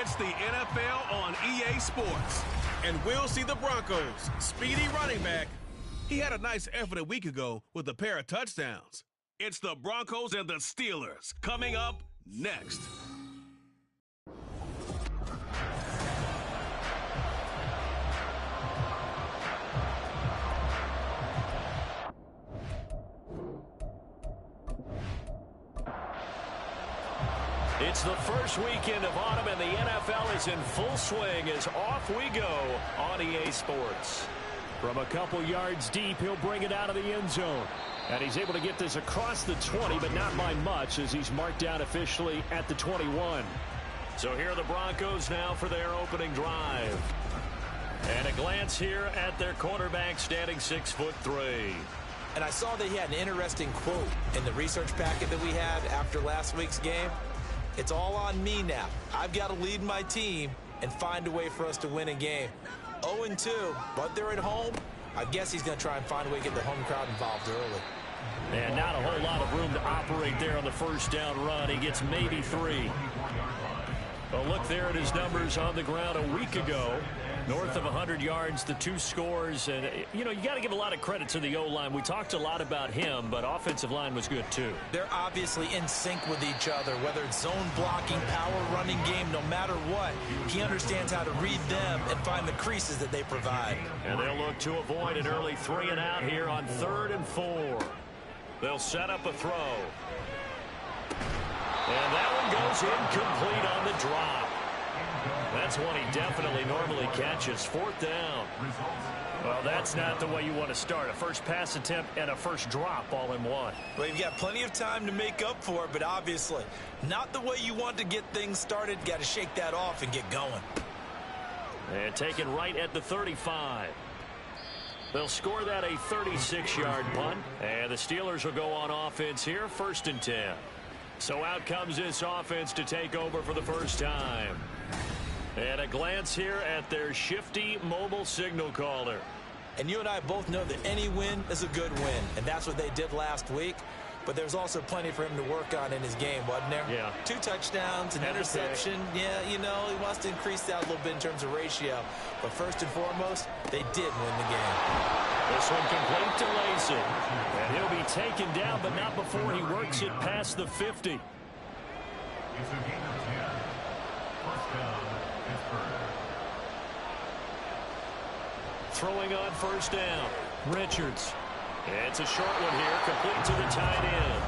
It's the NFL on EA Sports. And we'll see the Broncos' speedy running back. He had a nice effort a week ago with a pair of touchdowns. It's the Broncos and the Steelers coming up next. It's the first weekend of autumn, and the NFL is in full swing as off we go on EA Sports. From a couple yards deep, he'll bring it out of the end zone. And he's able to get this across the 20, but not by much, as he's marked down officially at the 21. So here are the Broncos now for their opening drive. And a glance here at their quarterback, standing 6'3". And I saw that he had an interesting quote in the research packet that we had after last week's game. It's all on me now. I've got to lead my team and find a way for us to win a game. 0-2, but they're at home. I guess he's going to try and find a way to get the home crowd involved early. And not a whole lot of room to operate there on the first down run. He gets maybe 3. A look there at his numbers on the ground a week ago. North of 100 yards, the 2 scores. And, you got to give a lot of credit to the O-line. We talked a lot about him, but offensive line was good too. They're obviously in sync with each other, whether it's zone blocking, power running game, no matter what. He understands how to read them and find the creases that they provide. And they'll look to avoid an early 3 and out here on 3rd and 4. They'll set up a throw. And that one goes incomplete on the drop. That's one he definitely normally catches. 4th down. Well, that's not the way you want to start. A first pass attempt and a first drop all in one. Well, you've got plenty of time to make up for it, but obviously not the way you want to get things started. Got to shake that off and get going. And taken right at the 35. They'll score that a 36-yard punt. And the Steelers will go on offense here, 1st and 10. So out comes this offense to take over for the first time. And a glance here at their shifty mobile signal caller. And you and I both know that any win is a good win, and that's what they did last week. But there's also plenty for him to work on in his game, wasn't there? Yeah. 2 touchdowns, an interception. Yeah, he wants to increase that a little bit in terms of ratio. But first and foremost, they did win the game. This one complete to Lacy. And he'll be taken down, but not before he works it past the 50. It's a game of 10. First down, Pittsburgh. Throwing on first down, Richards. It's a short one here, complete to the tight end.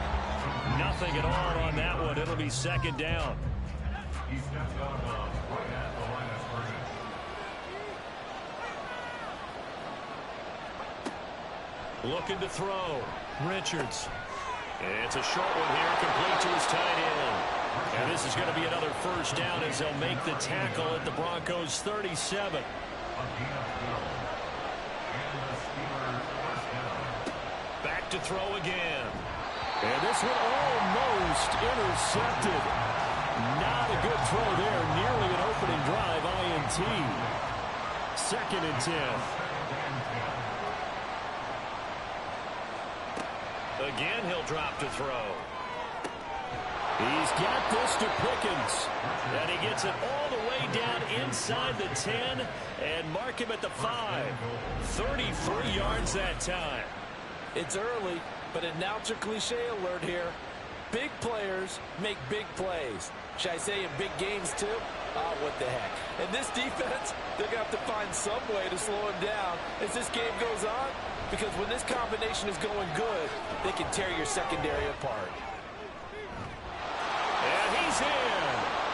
Nothing at all on that one. It'll be 2nd down. He steps out right at the line of scrimmage. Looking to throw, Richards. It's a short one here, complete to his tight end. And this is going to be another first down as they'll make the tackle at the Broncos' 37. Back to throw again. And this one almost intercepted. Not a good throw there. Nearly an opening drive, INT. 2nd and 10. Again, he'll drop to throw. He's got this to Pickens. And he gets it all the way down inside the 10 and mark him at the 5. 33 yards that time. It's early, but a announcer cliche alert here. Big players make big plays. Should I say in big games too? Oh, what the heck. And this defense, they're going to have to find some way to slow him down as this game goes on. Because when this combination is going good, they can tear your secondary apart. And he's in.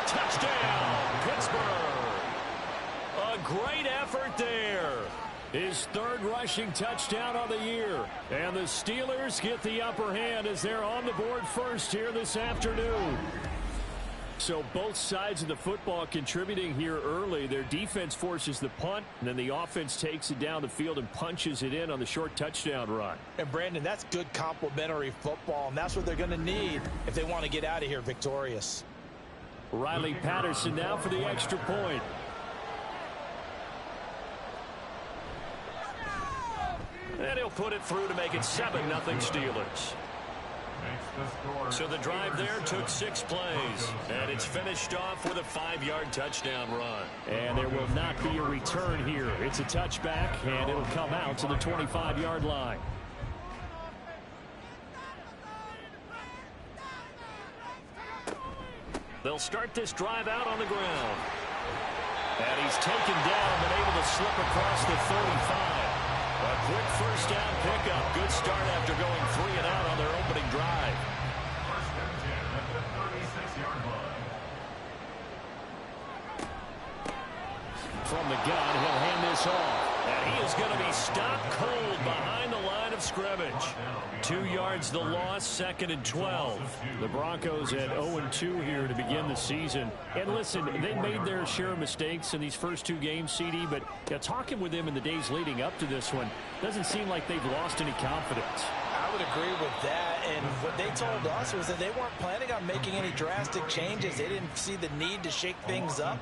Touchdown, Pittsburgh. A great effort there. His 3rd rushing touchdown on the year. And the Steelers get the upper hand as they're on the board first here this afternoon. So both sides of the football contributing here early. Their defense forces the punt, and then the offense takes it down the field and punches it in on the short touchdown run. And Brandon, that's good complementary football, and that's what they're going to need if they want to get out of here victorious. Riley Patterson now for the extra point. And he'll put it through to make it 7-0 Steelers. So the drive there took 6 plays, and it's finished off with a 5-yard touchdown run. And there will not be a return here. It's a touchback, and it'll come out to the 25-yard line. They'll start this drive out on the ground. And he's taken down, but able to slip across the 35. A quick first down pickup. Good start after going 3 and out on their opening drive. First and 10 at the 36-yard line. From the gun, he'll hand this off. And he is going to be stopped cold behind the line of scrimmage. 2 yards the loss, 2nd and 12. The Broncos at 0-2 here to begin the season. And listen, they made their share of mistakes in these first 2 games, CD, but talking with them in the days leading up to this one, doesn't seem like they've lost any confidence. I would agree with that, and what they told us was that they weren't planning on making any drastic changes. They didn't see the need to shake things up.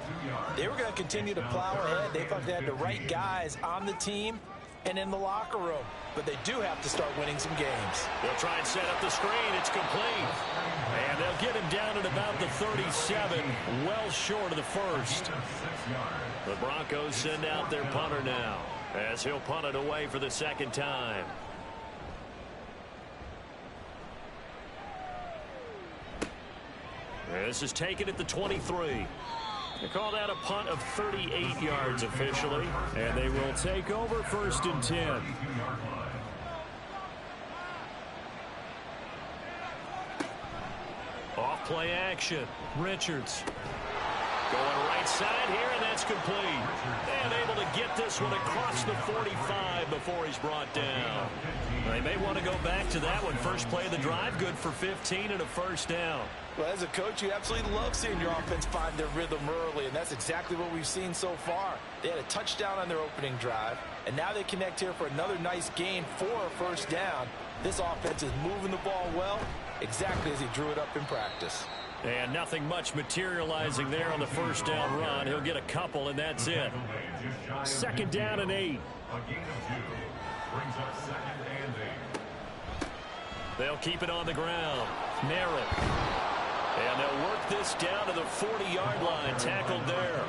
They were going to continue to plow ahead. They thought they had the right guys on the team and in the locker room, but they do have to start winning some games. They'll try and set up the screen. It's complete. And they'll get him down at about the 37, well short of the first. The Broncos send out their punter now, as he'll punt it away for the 2nd time. This is taken at the 23. They call that a punt of 38 yards officially, and they will take over 1st and 10. Off play action. Richards going right side here, and that's complete. And able to get this one across the 45 before he's brought down. They may want to go back to that one. First play of the drive, good for 15 and a first down. Well, as a coach, you absolutely love seeing your offense find their rhythm early, and that's exactly what we've seen so far. They had a touchdown on their opening drive, and now they connect here for another nice gain for a first down. This offense is moving the ball well, exactly as he drew it up in practice. And nothing much materializing there on the first down run. He'll get a couple, and that's it. 2nd down and 8. A gain of 2 brings up 2nd and 8. They'll keep it on the ground. Merritt. And they'll work this down to the 40-yard line. Tackled there.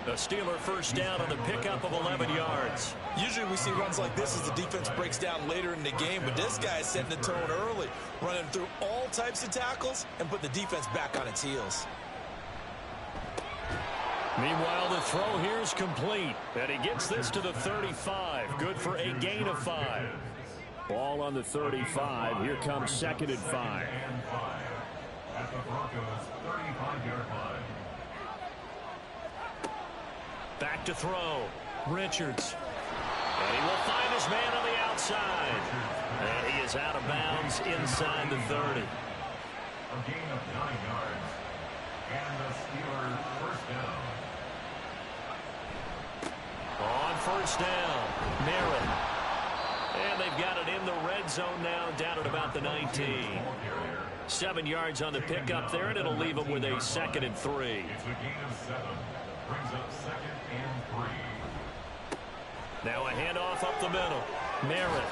The Steeler first down on the pickup of 11 yards. Usually we see runs like this as the defense breaks down later in the game, but this guy is setting the tone early, running through all types of tackles and put the defense back on its heels. Meanwhile, the throw here is complete, and he gets this to the 35. Good for a gain of 5. Ball on the 35. Here comes 2nd and 5. At the Broncos' 35-yard line. Back to throw. Richards. And he will find his man on the outside. And he is out of bounds inside the 30. A gain of 9 yards. And the Steelers first down. On first down, Merritt. And they've got it in the red zone now, down at about the 19. 7 yards on the pickup there, and it'll leave them with a 2nd and 3. It's a gain of 7. Brings up 2nd and 3. Now a handoff up the middle. Merritt.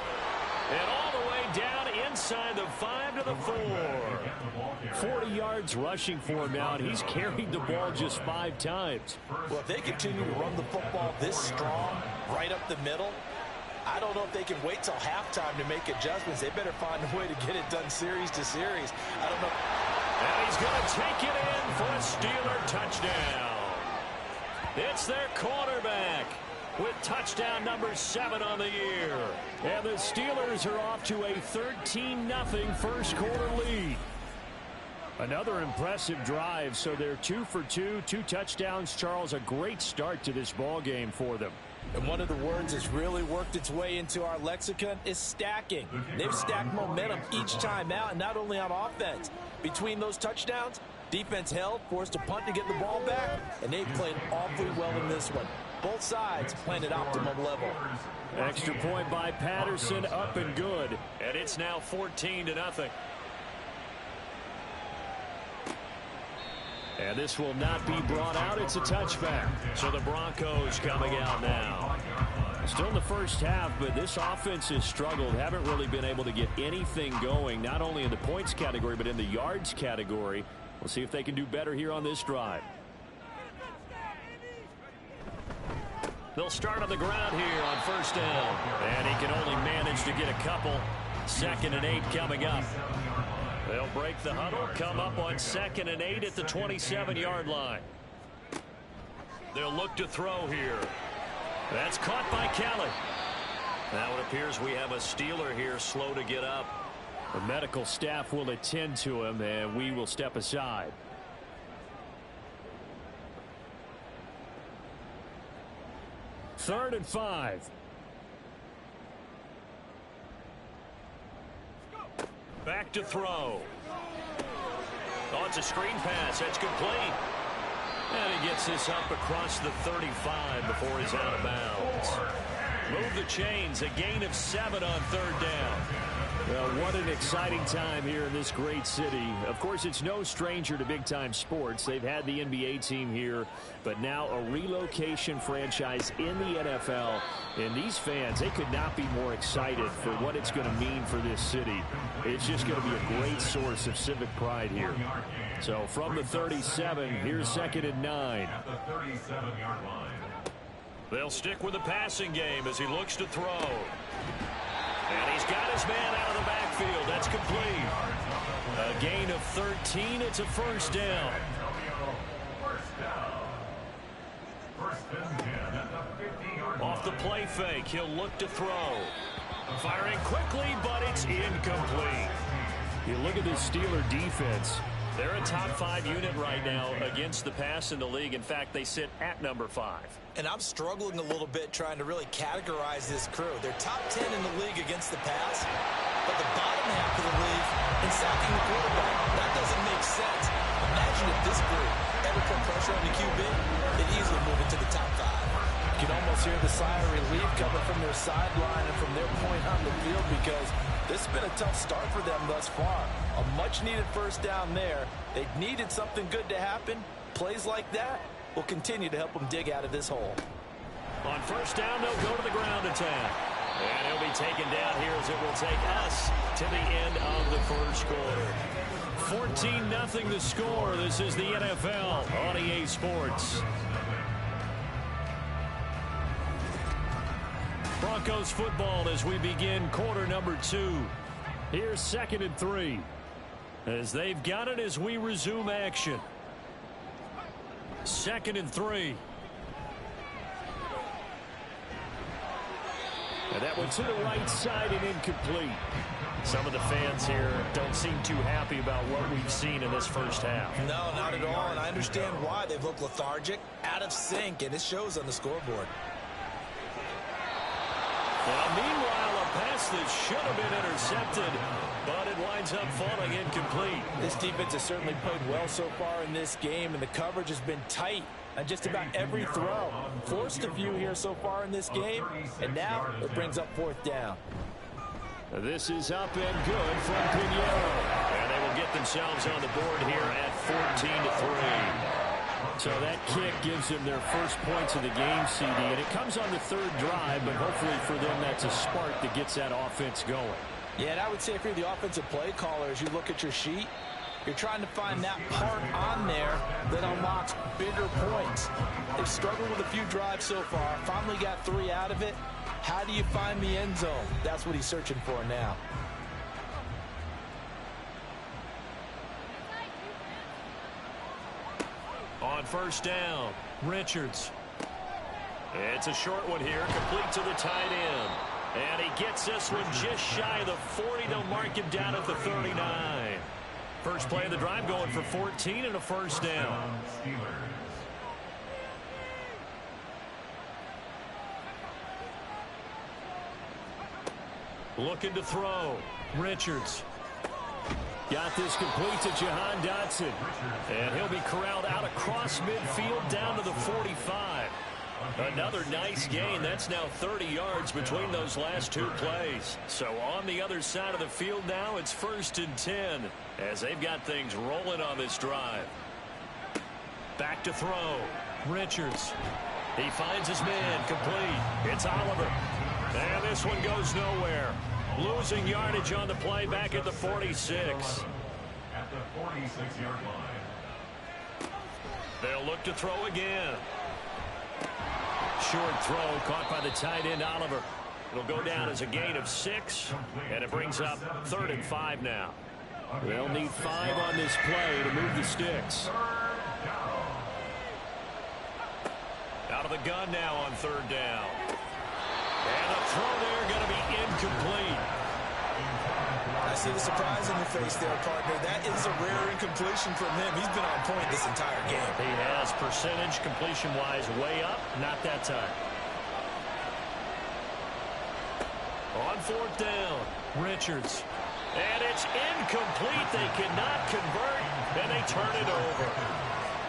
And all the way down inside the 5 to the 4. 40 yards rushing for him now, and he's carried the ball just 5 times. Well, if they continue to run the football this strong, right up the middle, I don't know if they can wait till halftime to make adjustments. They better find a way to get it done series to series. I don't know. And he's going to take it in for a Steeler touchdown. It's their quarterback with touchdown number 7 on the year. And the Steelers are off to a 13-0 first quarter lead. Another impressive drive, so they're 2 for 2, 2 touchdowns. Charles, a great start to this ball game for them. And one of the words that's really worked its way into our lexicon is stacking. They've stacked momentum each time out, and not only on offense. Between those touchdowns, defense held, forced a punt to get the ball back, and they've played awfully well in this one. Both sides playing at optimum level. Extra point by Patterson, up and good. And it's now 14-0. And this will not be brought out. It's a touchback. So the Broncos coming out now. Still in the first half, but this offense has struggled. Haven't really been able to get anything going, not only in the points category, but in the yards category. We'll see if they can do better here on this drive. They'll start on the ground here on first down. And he can only manage to get a couple. 2nd and 8 coming up. They'll break the huddle, come up on 2nd and 8 at the 27-yard line. They'll look to throw here. That's caught by Kelly. Now it appears we have a Steeler here slow to get up. The medical staff will attend to him, and we will step aside. Third and 5. Back to throw. Oh, it's a screen pass. That's complete. And he gets this up across the 35 before he's out of bounds. Move the chains. A gain of 7 on 3rd down. Well, what an exciting time here in this great city. Of course, it's no stranger to big-time sports. They've had the NBA team here, but now a relocation franchise in the NFL. And these fans, they could not be more excited for what it's going to mean for this city. It's just going to be a great source of civic pride here. So from the 37, here's 2nd and 9. At the 37-yard line. They'll stick with the passing game as he looks to throw. And he's got his man out of the backfield. That's complete. A gain of 13. It's a first down. Off the play fake, he'll look to throw. Firing quickly, but it's incomplete. You look at this Steeler defense. They're a top 5 unit right now against the pass in the league. In fact, they sit at number 5. And I'm struggling a little bit trying to really categorize this crew. They're top 10 in the league against the pass, but the bottom half of the league in sacking the quarterback. That doesn't make sense. Imagine if this group ever put pressure on the QB, they'd easily move it to the top 5. You can almost hear the sigh of relief coming from their sideline and from their point on the field because this has been a tough start for them thus far. A much-needed first down there. They needed something good to happen. Plays like that will continue to help them dig out of this hole. On first down, they'll go to the ground attack. And he'll be taken down here as it will take us to the end of the first quarter. 14-0 the score. This is the NFL on EA Sports. Broncos football as we begin quarter number 2. Here's 2nd and 3. As they've got it as we resume action. 2nd and 3. And that one to the right side and incomplete. Some of the fans here don't seem too happy about what we've seen in this first half. No, not at all, and I understand why. They've looked lethargic, out of sync, and it shows on the scoreboard. Well, meanwhile, a pass that should have been intercepted, but it winds up falling incomplete. This defense has certainly played well so far in this game, and the coverage has been tight on just about every throw. Forced a few here so far in this game, and now it brings up 4th down. This is up and good from Pinheiro. And they will get themselves on the board here at 14-3. So that kick gives them their first points of the game, CD, and it comes on the 3rd drive, but hopefully for them that's a spark that gets that offense going. Yeah, and I would say if you're the offensive play caller, as you look at your sheet, you're trying to find that part on there that unlocks bigger points. They've struggled with a few drives so far, finally got 3 out of it. How do you find the end zone? That's what he's searching for now. On first down, Richards. It's a short one here, complete to the tight end. And he gets this one just shy of the 40. They'll mark him down at the 39. First play of the drive going for 14 and a first down. Looking to throw. Richards. Got this complete to Jahan Dotson. And he'll be corralled out across midfield down to the 45. Another nice gain. That's now 30 yards between those last 2 plays. So on the other side of the field now, it's 1st and 10 as they've got things rolling on this drive. Back to throw. Richards. He finds his man, complete. It's Oliver. And this one goes nowhere. Losing yardage on the play back at the 46. At the 46-yard line. They'll look to throw again. Short throw caught by the tight end, Oliver. It'll go down as a gain of 6, and it brings up 3rd and 5 now. They'll need 5 on this play to move the sticks. Out of the gun now on 3rd down. And the throw there going to be incomplete. I see the surprise in your face there, partner. That is a rare incompletion from him. He's been on point this entire game. He has percentage completion-wise way up, not that time. On 4th down, Richards. And it's incomplete. They cannot convert, and they turn it over.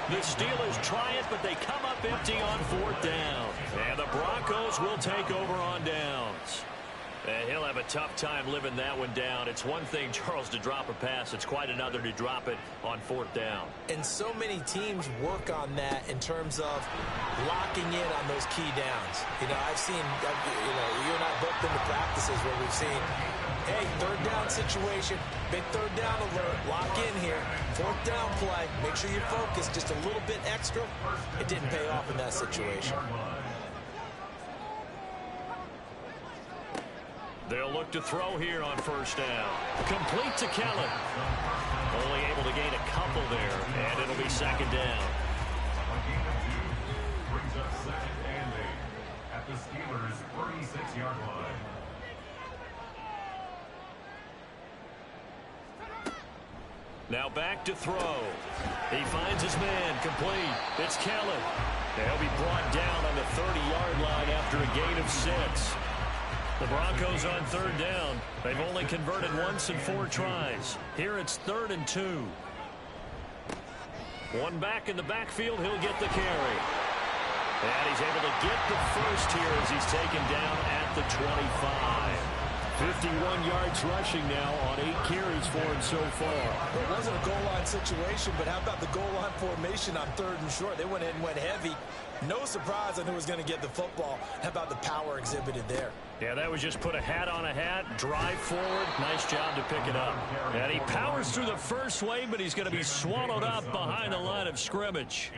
The Steelers try it, but they come up empty on 4th down. And the Broncos will take over on downs. And he'll have a tough time living that one down. It's one thing, Charles, to drop a pass. It's quite another to drop it on 4th down. And so many teams work on that in terms of locking in on those key downs. You know, I've seen, you and I both been to practices where we've seen, hey, 3rd down situation, big 3rd down alert, lock in here, 4th down play, make sure you focus just a little bit extra. It didn't pay off in that situation. They'll look to throw here on 1st down. Complete to Kellen. Only able to gain a couple there, and it'll be 2nd down. A gain of 2 brings up 2nd and 8 at the Steelers' 36-yard line. Now back to throw. He finds his man, complete. It's Kellen. They'll be brought down on the 30-yard line after a gain of 6. The Broncos on 3rd down. They've only converted once in 4 tries. Here it's 3rd and 2. One back in the backfield. He'll get the carry. And he's able to get the first here as he's taken down at the 25. 51 yards rushing now on 8 carries for him so far. Well, it wasn't a goal line situation, but how about the goal line formation on 3rd and short? They went in and went heavy. No surprise on who was going to get the football. How about the power exhibited there? Yeah, that was just put a hat on a hat, drive forward. Nice job to pick it up. And he powers through the first wave, but he's going to be swallowed up behind the line of scrimmage.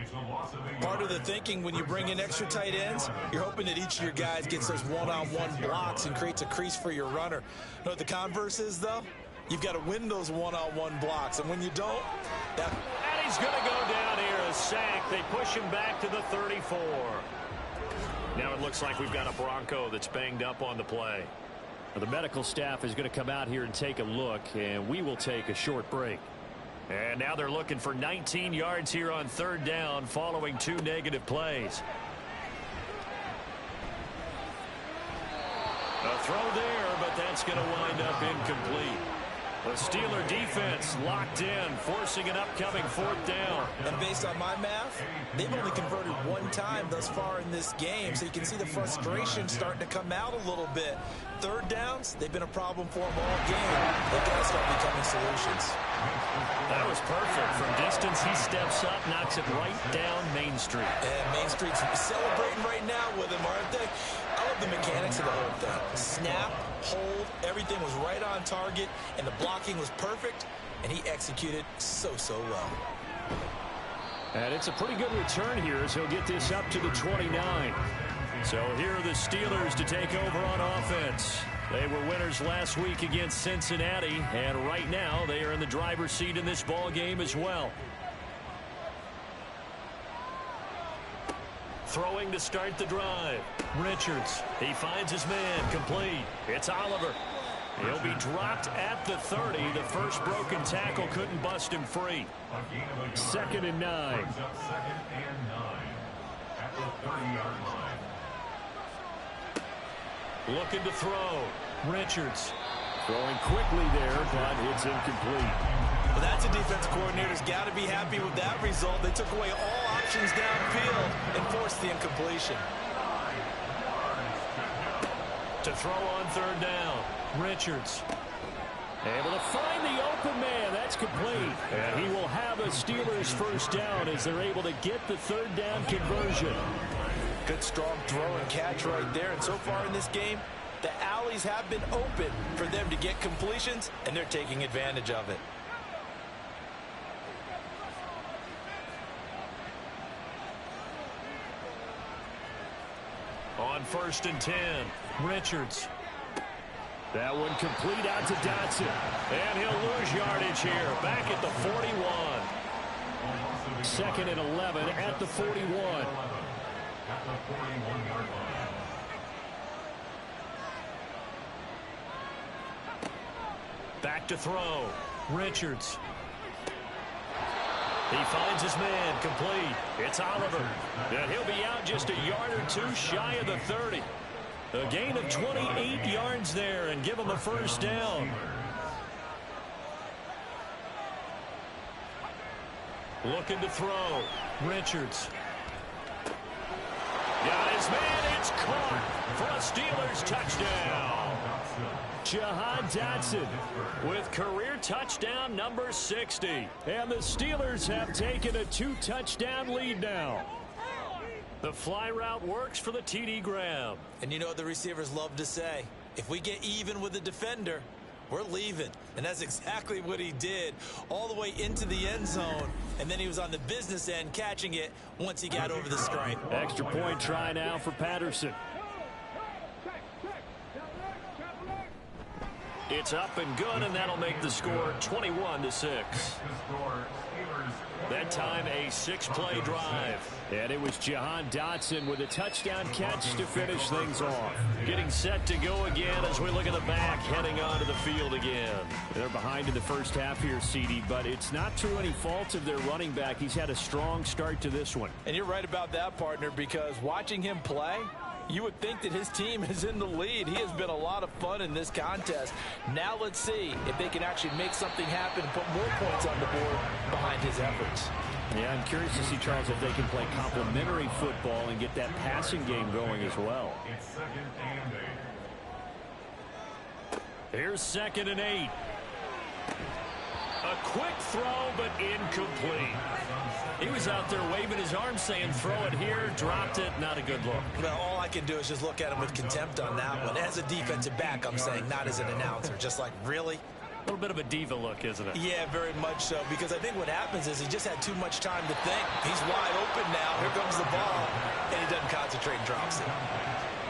Part of the thinking when you bring in extra tight ends, you're hoping that each of your guys gets those one-on-one blocks and creates a crease for your runner. You know what the converse is, though? You've got to win those one-on-one blocks, and when you don't, that... And he's going to go down here, a sack. They push him back to the 34. Now it looks like we've got a Bronco that's banged up on the play. The medical staff is going to come out here and take a look, and we will take a short break. And now they're looking for 19 yards here on 3rd down following 2 negative plays. A throw there, but that's going to wind up incomplete. The Steeler defense locked in, forcing an upcoming 4th down. And based on my math, they've only converted 1 time thus far in this game, so you can see the frustration starting to come out a little bit. 3rd downs, they've been a problem for them all game. They've got to start becoming solutions. That was perfect. From distance, he steps up, knocks it right down Main Street. And Main Street's celebrating right now with him, aren't they? I love the mechanics of the whole thing. Snap, hold, everything was right on target, and the blocking was perfect, and he executed so well. And it's a pretty good return here as he'll get this up to the 29. So here are the Steelers to take over on offense. They were winners last week against Cincinnati, and right now they are in the driver's seat in this ball game as well. Throwing to start the drive. Richards. He finds his man. Complete. It's Oliver. He'll be dropped at the 30. The first broken tackle couldn't bust him free. 2nd and 9. 2nd and 9 at the 30-yard line. Looking to throw. Richards. Throwing quickly there, but it's incomplete. Well, that's a defense coordinator's got to be happy with that result. They took away all options downfield and forced the incompletion. To throw on 3rd down. Richards. Able to find the open man. That's complete. And he will have a Steelers 1st down as they're able to get the 3rd down conversion. Good, strong throw and catch right there. And so far in this game, the alleys have been open for them to get completions, and they're taking advantage of it. On 1st and 10, Richards. That one complete out to Dotson. And he'll lose yardage here. Back at the 41. 2nd and 11 at the 41. At the 41-yard line. Back to throw. Richards. He finds his man complete. It's Oliver. And he'll be out just a yard or two shy of the 30. A gain of 28 yards there and give him a first down. Looking to throw. Richards. Got his man. It's caught for a Steelers touchdown. Jahan Dotson with career touchdown number 60. And the Steelers have taken a 2-touchdown lead now. The fly route works for the TD Graham. And you know what the receivers love to say? If we get even with the defender, we're leaving. And that's exactly what he did, all the way into the end zone. And then he was on the business end catching it once he got over the stripe. Extra point try now for Patterson. It's up and good, and that'll make the score 21-6. That time a 6-play drive. And it was Jahan Dotson with a touchdown catch to finish things off. Getting set to go again as we look at the back, heading onto the field again. They're behind in the first half here, CD, but it's not to any fault of their running back. He's had a strong start to this one. And you're right about that, partner, because watching him play, you would think that his team is in the lead. He has been a lot of fun in this contest. Now let's see if they can actually make something happen and put more points on the board behind his efforts. Yeah, I'm curious to see, Charles, if they can play complementary football and get that passing game going as well. It's 2nd and 8. Here's 2nd and 8. A quick throw, but incomplete. He was out there waving his arms saying, throw it here, dropped it, not a good look. Well, all I can do is just look at him with contempt on that one. As a defensive back, I'm saying, not as an announcer. Just like, really? A little bit of a diva look, isn't it? Yeah, very much so, because I think what happens is he just had too much time to think. He's wide open now. Here comes the ball, and he doesn't concentrate and drops it.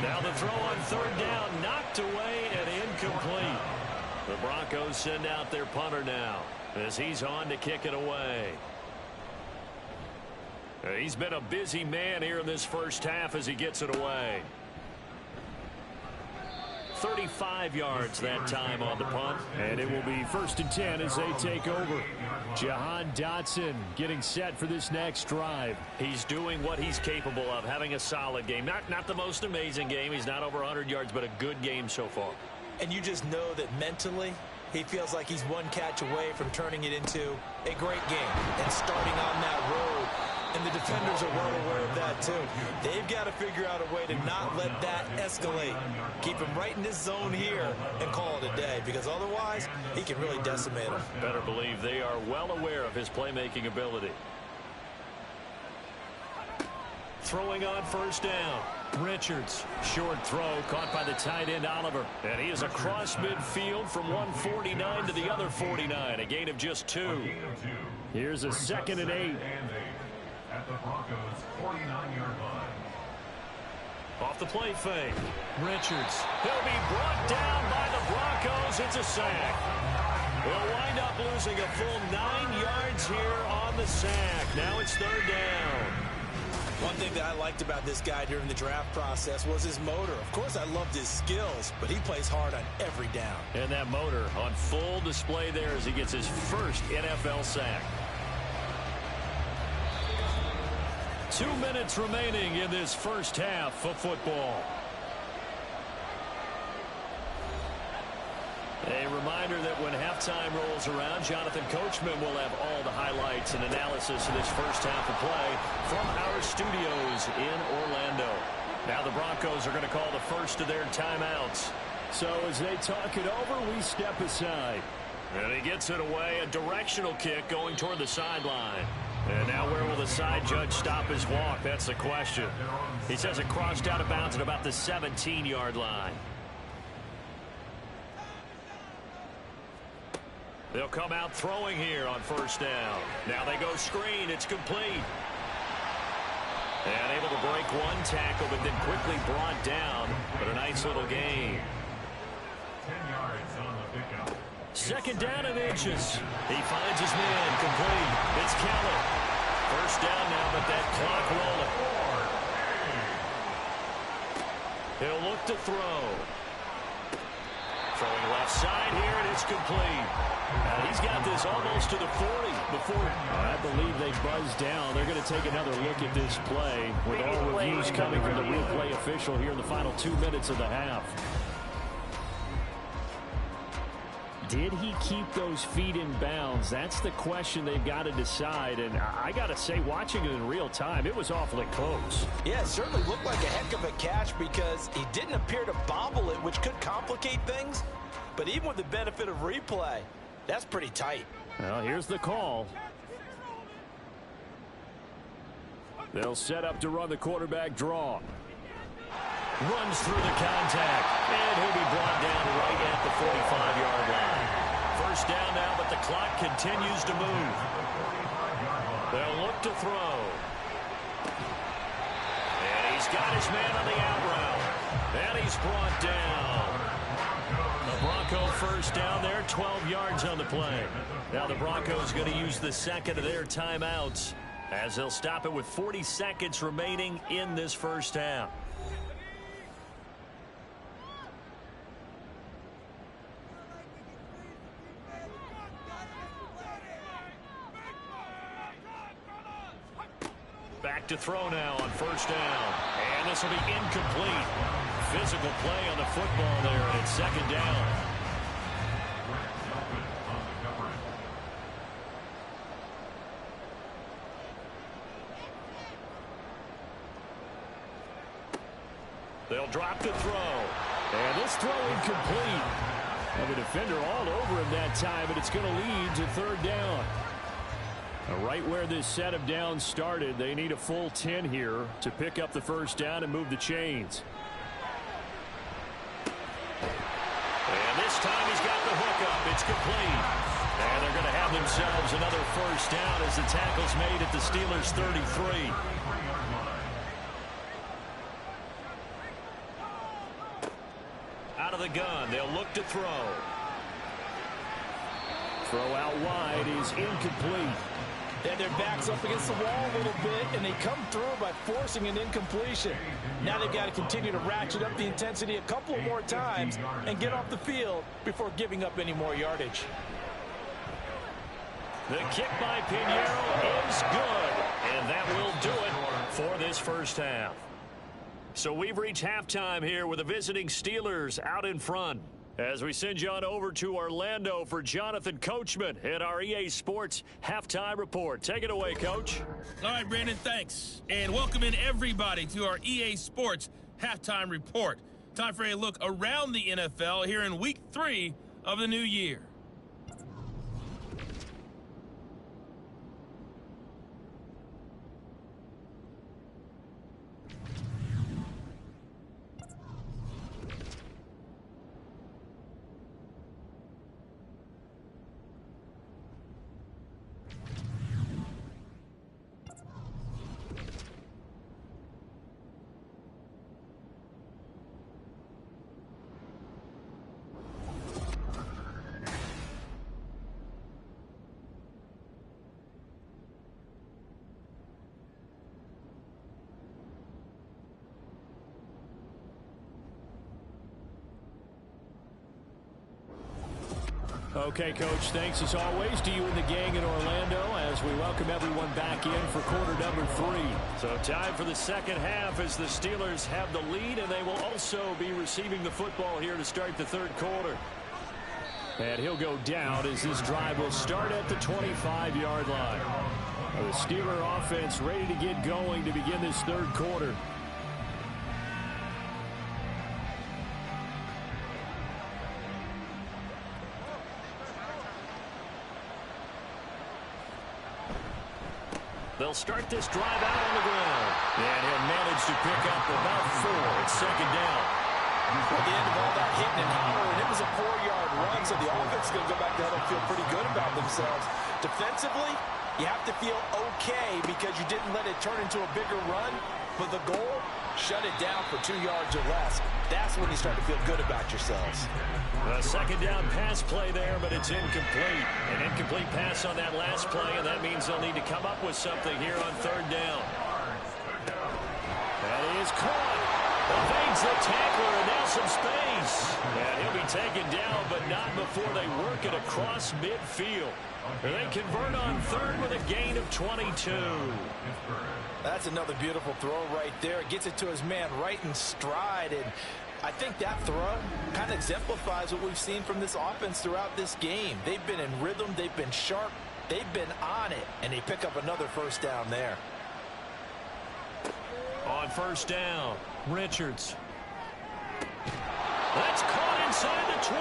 Now the throw on 3rd down, knocked away and incomplete. The Broncos send out their punter now as he's on to kick it away. He's been a busy man here in this first half as he gets it away. 35 yards that time on the punt. And it will be 1st and 10 as they take over. Jahan Dotson getting set for this next drive. He's doing what he's capable of, having a solid game. Not the most amazing game. He's not over 100 yards, but a good game so far. And you just know that mentally, he feels like he's one catch away from turning it into a great game and starting on that road. And the defenders are well aware of that, too. They've got to figure out a way to not let that escalate. Keep him right in this zone here and call it a day, because otherwise, he can really decimate him. Better believe they are well aware of his playmaking ability. Throwing on 1st down. Richards, short throw, caught by the tight end Oliver. And he is across midfield from 149 to the other 49, a gain of just 2. Here's a 2nd and 8. At the Broncos' 49-yard line. Off the play fake. Richards. He'll be brought down by the Broncos. It's a sack. They'll wind up losing a full 9 yards here on the sack. Now it's 3rd down. One thing that I liked about this guy during the draft process was his motor. Of course, I loved his skills, but he plays hard on every down. And that motor on full display there as he gets his first NFL sack. 2 minutes remaining in this first half of football. A reminder that when halftime rolls around, Jonathan Coachman will have all the highlights and analysis of this first half of play from our studios in Orlando. Now the Broncos are going to call the first of their timeouts. So as they talk it over, we step aside. And he gets it away, a directional kick going toward the sideline. And now where will the side judge stop his walk? That's the question. He says it crossed out of bounds at about the 17-yard line. They'll come out throwing here on first down. Now they go screen. It's complete. And able to break one tackle, but then quickly brought down. But a nice little gain. 10 yards on the pickup. Second down and inches. He finds his man. Complete. It's Keller. First down now, but that clock rolling. He'll look to throw. Throwing left side here, and it's complete. He's got this almost to the 40 before I believe they buzzed down. They're going to take another look at this play with all reviews coming from the replay official here in the final 2 minutes of the half. Did he keep those feet in bounds? That's the question they've got to decide. And I got to say, watching it in real time, it was awfully close. Yeah, it certainly looked like a heck of a catch because he didn't appear to bobble it, which could complicate things. But even with the benefit of replay, that's pretty tight. Well, here's the call. They'll set up to run the quarterback draw. runs through the contact, and he'll be brought down right at the 45-yard line. First down now, but the clock continues to move. They'll look to throw. And he's got his man on the out route. And he's brought down. The Bronco first down there, 12 yards on the play. Now the Broncos going to use the second of their timeouts as they'll stop it with 40 seconds remaining in this first half. Back to throw now on first down. And this will be incomplete. Physical play on the football there, and it's second down. They'll drop to throw. And this throw incomplete. And the defender all over him that time, but it's going to lead to third down. Right where this set of downs started, they need a full 10 here to pick up the first down and move the chains. And this time he's got the hook up. It's complete. And they're going to have themselves another first down as the tackle's made at the Steelers' 33. Out of the gun, they'll look to throw. Throw out wide is incomplete. Then their back's up against the wall a little bit, and they come through by forcing an incompletion. Now they've got to continue to ratchet up the intensity a couple of more times and get off the field before giving up any more yardage. The kick by Pinheiro is good, and that will do it for this first half. So we've reached halftime here with the visiting Steelers out in front. As we send you on over to Orlando for Jonathan Coachman at our EA Sports Halftime Report. Take it away, Coach. All right, Brandon, thanks. And welcome in everybody to our EA Sports Halftime Report. Time for a look around the NFL here in Week 3 of the new year. Okay, Coach, thanks as always to you and the gang in Orlando as we welcome everyone back in for quarter number 3. So time for the second half as the Steelers have the lead, and they will also be receiving the football here to start the third quarter. And he'll go down as this drive will start at the 25-yard line. The Steeler offense ready to get going to begin this third quarter. They'll start this drive out on the ground. And he'll manage to pick up about 4. It's second down. At the end of all that hitting and hollering, it was a 4-yard run, so the offense is going to go back there and feel pretty good about themselves. Defensively, you have to feel okay because you didn't let it turn into a bigger run, but the goal, shut it down for 2 yards or less. That's when you start to feel good about yourselves. A second down pass play there, but it's incomplete. An incomplete pass on that last play, and that means they'll need to come up with something here on third down. That is caught. Evades the tackler, and now some space. And he'll be taken down, but not before they work it across midfield. They convert on third with a gain of 22. That's another beautiful throw right there. Gets it to his man right in stride, and I think that throw kind of exemplifies what we've seen from this offense throughout this game. They've been in rhythm, they've been sharp, they've been on it, and they pick up another first down there. On first down, Richards. That's caught inside the 20.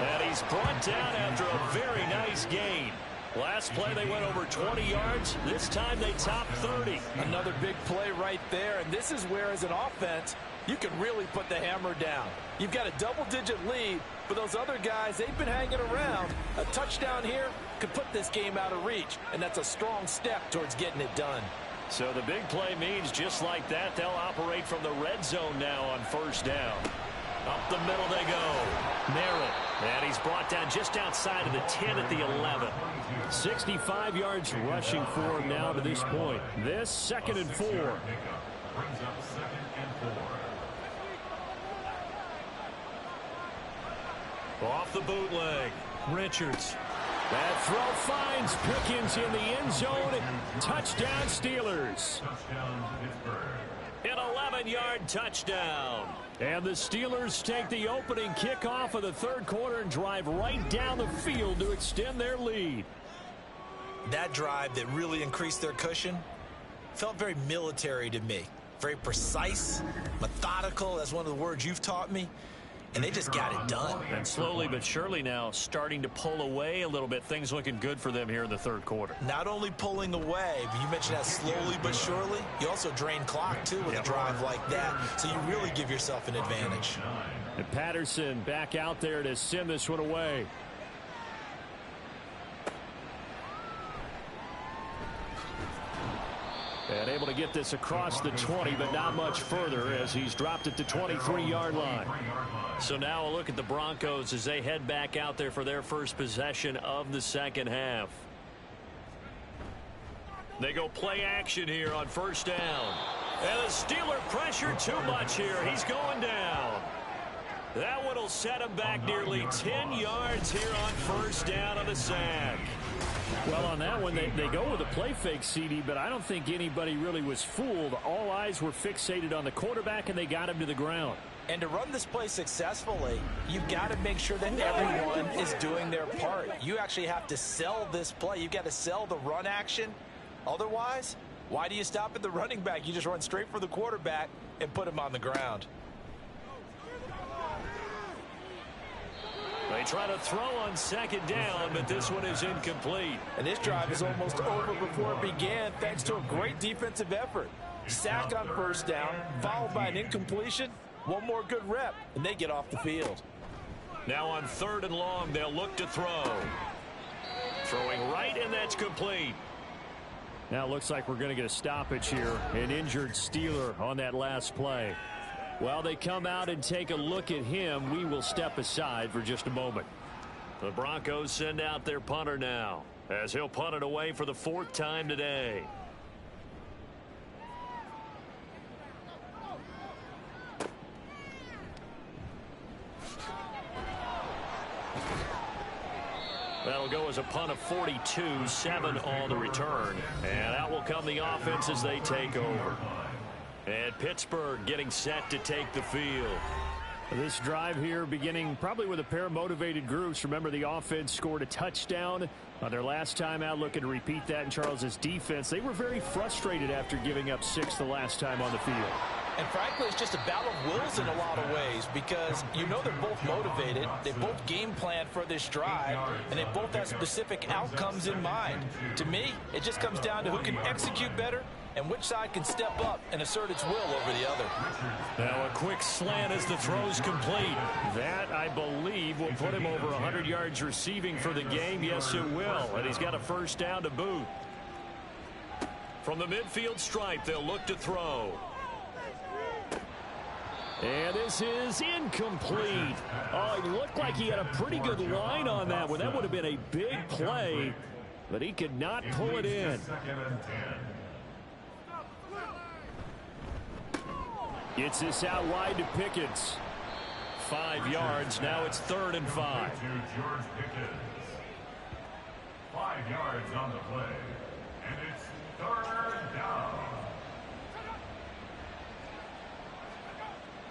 And he's brought down after a very nice gain. Last play they went over 20 yards. This time they topped 30. Another big play right there, and this is where as an offense you can really put the hammer down. You've got a double-digit lead, but those other guys, they've been hanging around. A touchdown here could put this game out of reach, and that's a strong step towards getting it done. So the big play means just like that, they'll operate from the red zone now on first down. Up the middle they go. Merritt. And he's brought down just outside of the 10 at the 11. 65 yards rushing for him now to this point. This 2nd and 4. Brings up 2nd and 4. Off the bootleg. Richards. That throw finds Pickens in the end zone. Touchdown Steelers. Touchdown Pittsburgh. An 11-yard touchdown. And the Steelers take the opening kickoff of the third quarter and drive right down the field to extend their lead. That drive that really increased their cushion felt very military to me. Very precise, methodical, that's one of the words you've taught me. And they just got it done. And slowly but surely now starting to pull away a little bit. Things looking good for them here in the third quarter. Not only pulling away, but you mentioned that slowly but surely. You also drain clock, too, with a drive like that. So you really give yourself an advantage. And Patterson back out there to send this one away. And able to get this across the 20, but not much further as he's dropped it to 23-yard line. So now a look at the Broncos as they head back out there for their first possession of the second half. They go play action here on first down. And the Steeler pressure too much here. He's going down. That one will set him back nearly 10 yards here on first down on the sack. Well, on that one, they go with a play fake, CD, but I don't think anybody really was fooled. All eyes were fixated on the quarterback, and they got him to the ground. And to run this play successfully, you've got to make sure that everyone is doing their part. You actually have to sell this play. You've got to sell the run action. Otherwise, why do you stop at the running back? You just run straight for the quarterback and put him on the ground. They try to throw on second down, but this one is incomplete. And this drive is almost over before it began thanks to a great defensive effort. Sack on first down, followed by an incompletion. One more good rep, and they get off the field. Now on third and long, they'll look to throw. Throwing right, and that's complete. Now it looks like we're going to get a stoppage here. An injured Steeler on that last play. While they come out and take a look at him, we will step aside for just a moment. The Broncos send out their punter now, as he'll punt it away for the 4th time today. That'll go as a punt of 42, 7 on the return. And out will come the offense as they take over. And Pittsburgh getting set to take the field. This drive here beginning probably with a pair of motivated groups. Remember, the offense scored a touchdown on their last time out, looking to repeat that in Charles's defense. They were very frustrated after giving up 6 the last time on the field. And frankly, it's just a battle of wills in a lot of ways because you know they're both motivated. They both game plan for this drive, and they both have specific outcomes in mind. To me, it just comes down to who can execute better and which side can step up and assert its will over the other. Now a quick slant as the throw's complete. That, I believe, will put him over 100 yards receiving for the game. Yes, it will. And he's got a first down to boot. From the midfield stripe, they'll look to throw. And this is incomplete. Oh, it looked like he had a pretty good line on that one. That would have been a big play, but he could not pull it in. Gets this out wide to Pickens. 5 yards. Now it's 3rd and 5. 5 yards on the play. And it's 3rd down.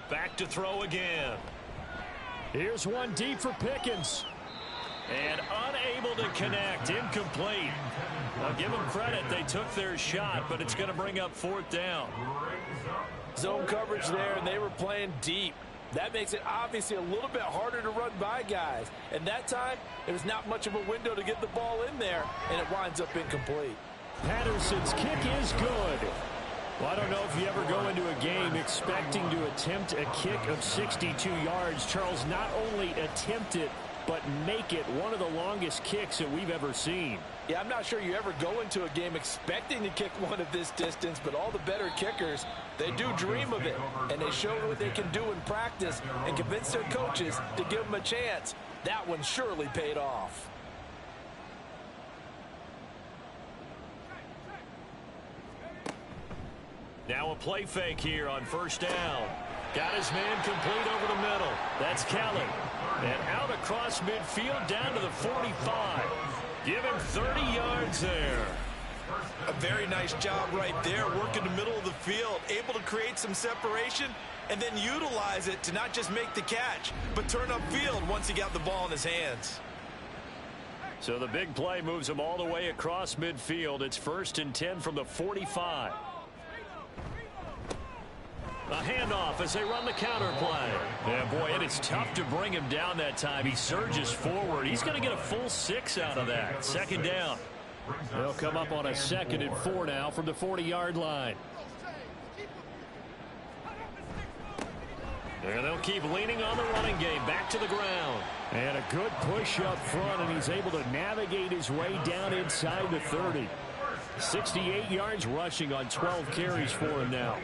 Back to throw again. Here's one deep for Pickens. And unable to connect. Incomplete. I'll give them credit. They took their shot, but it's going to bring up 4th down. Zone coverage there, and they were playing deep. That makes it obviously a little bit harder to run by guys. And that time, there was not much of a window to get the ball in there, and it winds up incomplete. Patterson's kick is good. Well, I don't know if you ever go into a game expecting to attempt a kick of 62 yards. Charles, not only attempt it, but make it one of the longest kicks that we've ever seen. Yeah, I'm not sure you ever go into a game expecting to kick one of this distance, but all the better kickers, they do dream of it, and they show what they can do in practice and convince their coaches to give them a chance. That one surely paid off. Now a play fake here on 1st down. Got his man complete over the middle. That's Kelly. And out across midfield down to the 45. Give him 30 yards there. A very nice job right there, working the middle of the field, able to create some separation and then utilize it to not just make the catch, but turn upfield once he got the ball in his hands. So the big play moves him all the way across midfield. It's 1st and 10 from the 45. A handoff as they run the counter play. Yeah, boy, it is tough to bring him down that time. He surges forward. He's going to get a full 6 out of that. 2nd down. They'll come up on a 2nd and 4 now from the 40-yard line. And they'll keep leaning on the running game. Back to the ground. And a good push up front, and he's able to navigate his way down inside the 30. 68 yards rushing on 12 carries for him now.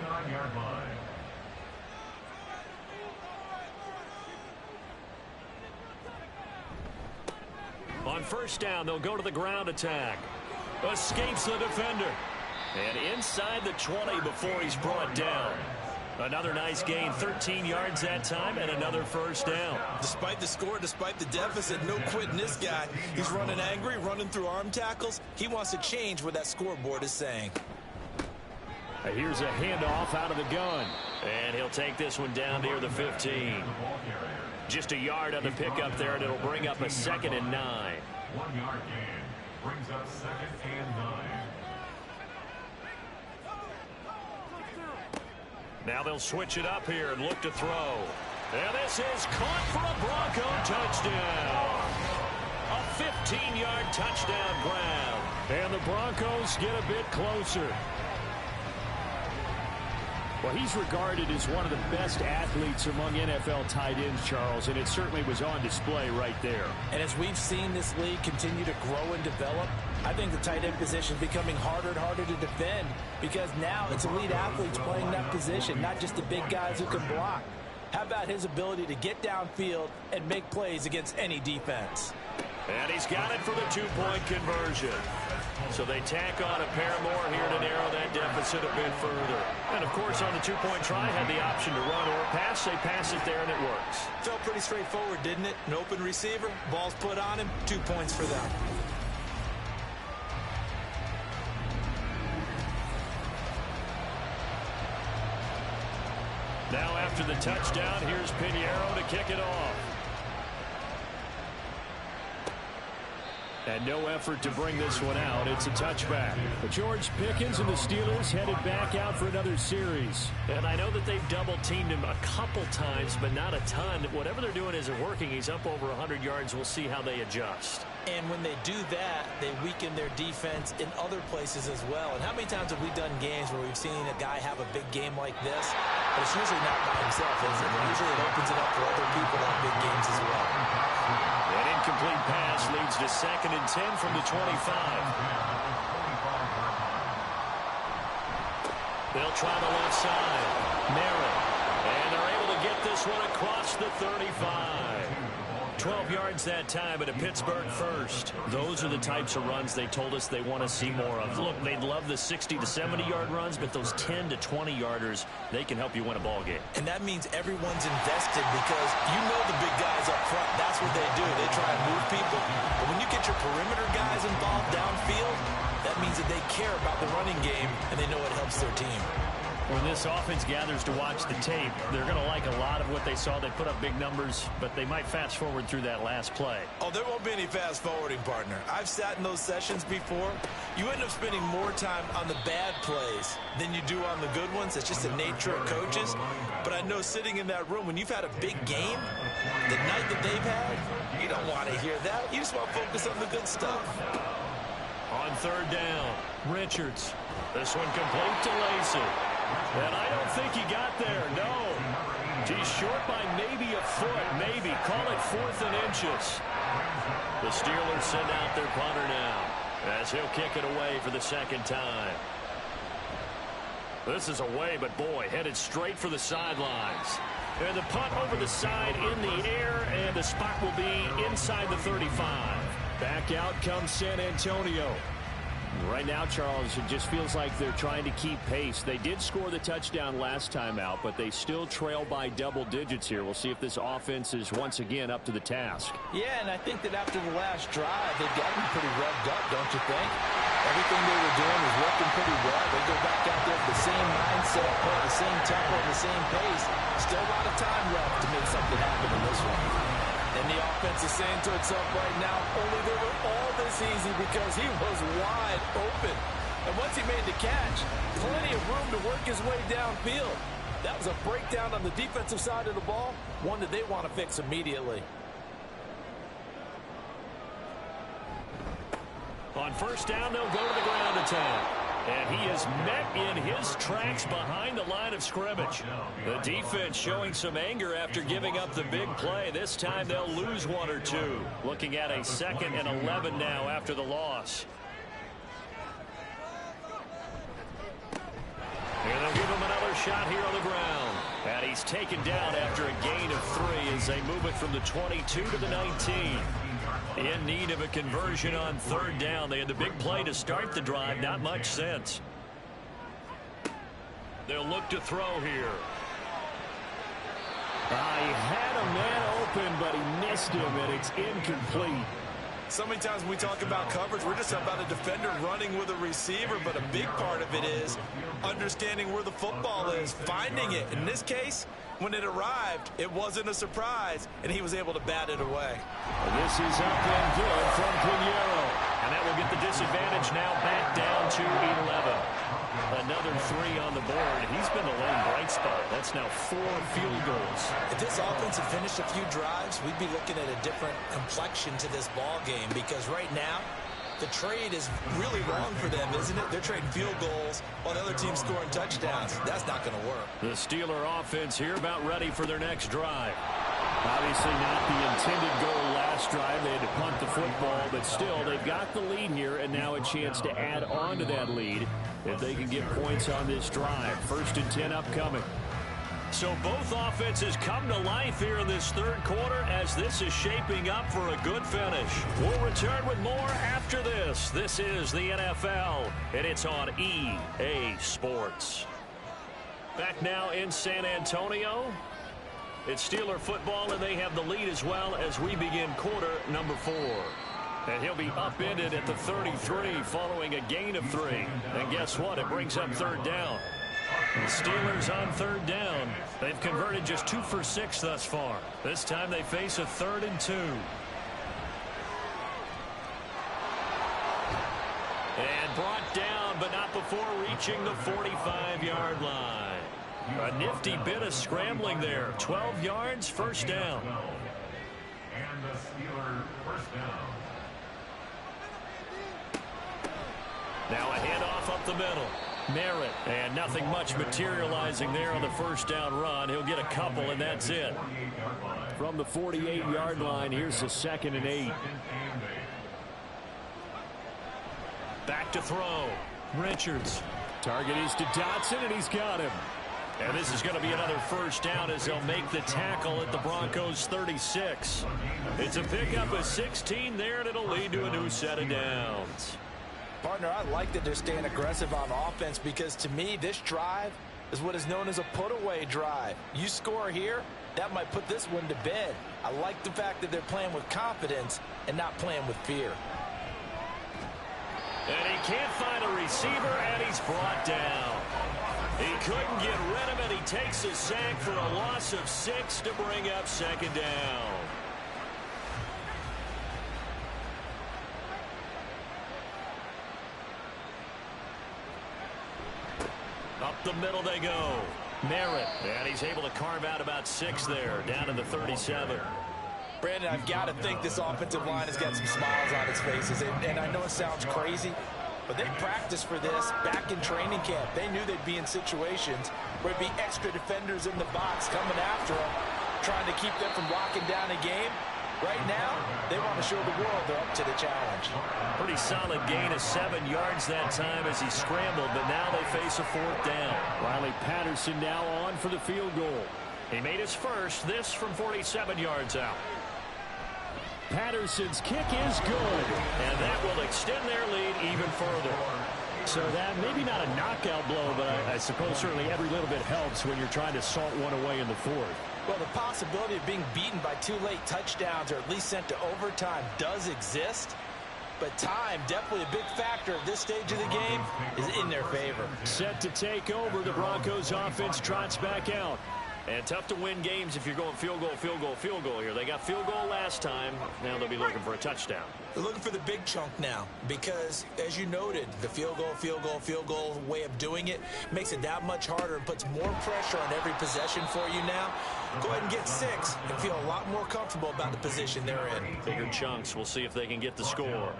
On 1st down, they'll go to the ground attack. Escapes the defender. And inside the 20 before he's brought down. Another nice gain, 13 yards that time, and another 1st down. Despite the score, despite the deficit, no quitting this guy. He's running angry, running through arm tackles. He wants to change what that scoreboard is saying. Here's a handoff out of the gun. And he'll take this one down near the 15. Just a yard on the pickup there, and it'll bring up a 2nd and 9. 1 yard gain brings up 2nd and 9. Now they'll switch it up here and look to throw. And this is caught for a Bronco touchdown. A 15-yard touchdown grab. And the Broncos get a bit closer. Well, he's regarded as one of the best athletes among NFL tight ends, Charles, and it certainly was on display right there. And as we've seen this league continue to grow and develop, I think the tight end position is becoming harder and harder to defend because now it's elite athletes playing that position, not just the big guys who can block. How about his ability to get downfield and make plays against any defense? And he's got it for the 2-point conversion. So they tack on a pair more here to narrow that deficit a bit further. And, of course, on the 2-point try, had the option to run or pass. They pass it there, and it works. Felt pretty straightforward, didn't it? An open receiver, ball's put on him, 2 points for them. Now after the touchdown, here's Pinheiro to kick it off. And no effort to bring this one out. It's a touchback. But George Pickens and the Steelers headed back out for another series. And I know that they've double-teamed him a couple times, but not a ton. Whatever they're doing isn't working. He's up over 100 yards. We'll see how they adjust. And when they do that, they weaken their defense in other places as well. And how many times have we done games where we've seen a guy have a big game like this, but it's usually not by himself, is it? Usually it opens it up for other people to have big games as well. An incomplete pass leads to 2nd and 10 from the 25. They'll try the left side. Merritt. And they're able to get this one across the 35. 12 yards that time, and a Pittsburgh first. Those are the types of runs they told us they want to see more of. Look, they'd love the 60 to 70-yard runs, but those 10 to 20-yarders, they can help you win a ball game. And that means everyone's invested because you know the big guys up front. That's what they do. They try and move people. But when you get your perimeter guys involved downfield, that means that they care about the running game, and they know it helps their team. When this offense gathers to watch the tape, they're going to like a lot of what they saw. They put up big numbers, but they might fast forward through that last play. Oh, there won't be any fast forwarding, partner. I've sat in those sessions before. You end up spending more time on the bad plays than you do on the good ones. It's just the nature of coaches. But I know sitting in that room, when you've had a big game, the night that they've had, you don't want to hear that. You just want to focus on the good stuff. On 3rd down, Richards. This one complete to Lacey. And I don't think he got there, no. He's short by maybe a foot, maybe. Call it 4th and inches. The Steelers send out their punter now as he'll kick it away for the 2nd time. This is away, but boy, headed straight for the sidelines. And the punt over the side in the air, and the spot will be inside the 35. Back out comes San Antonio. Right now, Charles, it just feels like they're trying to keep pace. They did score the touchdown last time out, but they still trail by double digits here. We'll see if this offense is once again up to the task. Yeah, and I think that after the last drive, they've gotten pretty revved up, don't you think? Everything they were doing was working pretty well. They go back out there with the same mindset, play the same tempo, and the same pace. Still a lot of time left to make something happen in this one. And the offense is saying to itself right now, only they were all this easy because he was wide open. And once he made the catch, plenty of room to work his way downfield. That was a breakdown on the defensive side of the ball, one that they want to fix immediately. On 1st down, they'll go to the ground attack. And he is met in his tracks behind the line of scrimmage. The defense showing some anger after giving up the big play. This time they'll lose 1 or 2. Looking at a 2nd and 11 now after the loss. And they'll give him another shot here on the ground. And he's taken down after a gain of 3 as they move it from the 22 to the 19. In need of a conversion on 3rd down. They had the big play to start the drive. Not much sense. They'll look to throw here. He had a man open, but he missed him, and it's incomplete. So many times when we talk about coverage, we're just about a defender running with a receiver, but a big part of it is understanding where the football is, finding it. In this case, when it arrived, it wasn't a surprise, and he was able to bat it away. This is up and good from Pinheiro. And that will get the disadvantage now back down to 11. Another 3 on the board. He's been the lone bright spot. That's now 4 field goals. If this offense had finished a few drives, we'd be looking at a different complexion to this ball game because right now, the trade is really wrong for them, isn't it? They're trading field goals while the other team's scoring touchdowns. That's not going to work. The Steeler offense here about ready for their next drive. Obviously not the intended goal last drive. They had to punt the football, but still, they've got the lead here, and now a chance to add on to that lead if they can get points on this drive. 1st and 10 upcoming. So both offenses come to life here in this 3rd quarter as this is shaping up for a good finish. We'll return with more after this. This is the NFL, and it's on EA Sports. Back now in San Antonio. It's Steeler football, and they have the lead as well as we begin quarter number 4. And he'll be upended at the 33 following a gain of 3. And guess what? It brings up 3rd down. The Steelers on 3rd down. They've converted just 2 for 6 thus far. This time they face a 3rd and 2. brought down, but not before reaching the 45-yard line. A nifty bit of scrambling there. 12 yards, first down. And the Steelers first down. Now a handoff up the middle. Merritt, and nothing much materializing there on the first down run. He'll get a couple, and that's it. From the 48-yard line, here's the 2nd and 8. Back to throw. Richards. Target is to Dotson, and he's got him. And this is going to be another first down as they'll make the tackle at the Broncos' 36. It's a pickup of 16 there, and it'll lead to a new set of downs. Partner, I like that they're staying aggressive on offense because, to me, this drive is what is known as a put-away drive. You score here, that might put this one to bed. I like the fact that they're playing with confidence and not playing with fear. And he can't find a receiver, and he's brought down. He couldn't get rid of it. He takes a sack for a loss of 6 to bring up second down. Up the middle they go. Merritt, and he's able to carve out about 6 there, down to the 37. Brandon, I've got to think this offensive line has got some smiles on its faces. And I know it sounds crazy, but they practiced for this back in training camp. They knew they'd be in situations where there'd be extra defenders in the box coming after them, trying to keep them from locking down a game. Right now, they want to show the world they're up to the challenge. Pretty solid gain of 7 yards that time as he scrambled, but now they face a 4th down. Riley Patterson now on for the field goal. He made his first, this from 47 yards out. Patterson's kick is good. And that will extend their lead even further. So that maybe not a knockout blow, but I suppose certainly every little bit helps when you're trying to salt one away in the 4th. Well, the possibility of being beaten by 2 late touchdowns or at least sent to overtime does exist. But time, definitely a big factor at this stage of the game, is in their favor. Set to take over. The Broncos offense trots back out. And tough to win games if you're going field goal, field goal, field goal here. They got field goal last time. Now they'll be looking for a touchdown. They're looking for the big chunk now because, as you noted, the field goal way of doing it makes it that much harder and puts more pressure on every possession for you now. Go ahead and get 6 and feel a lot more comfortable about the position they're in. Bigger chunks. We'll see if they can get the score.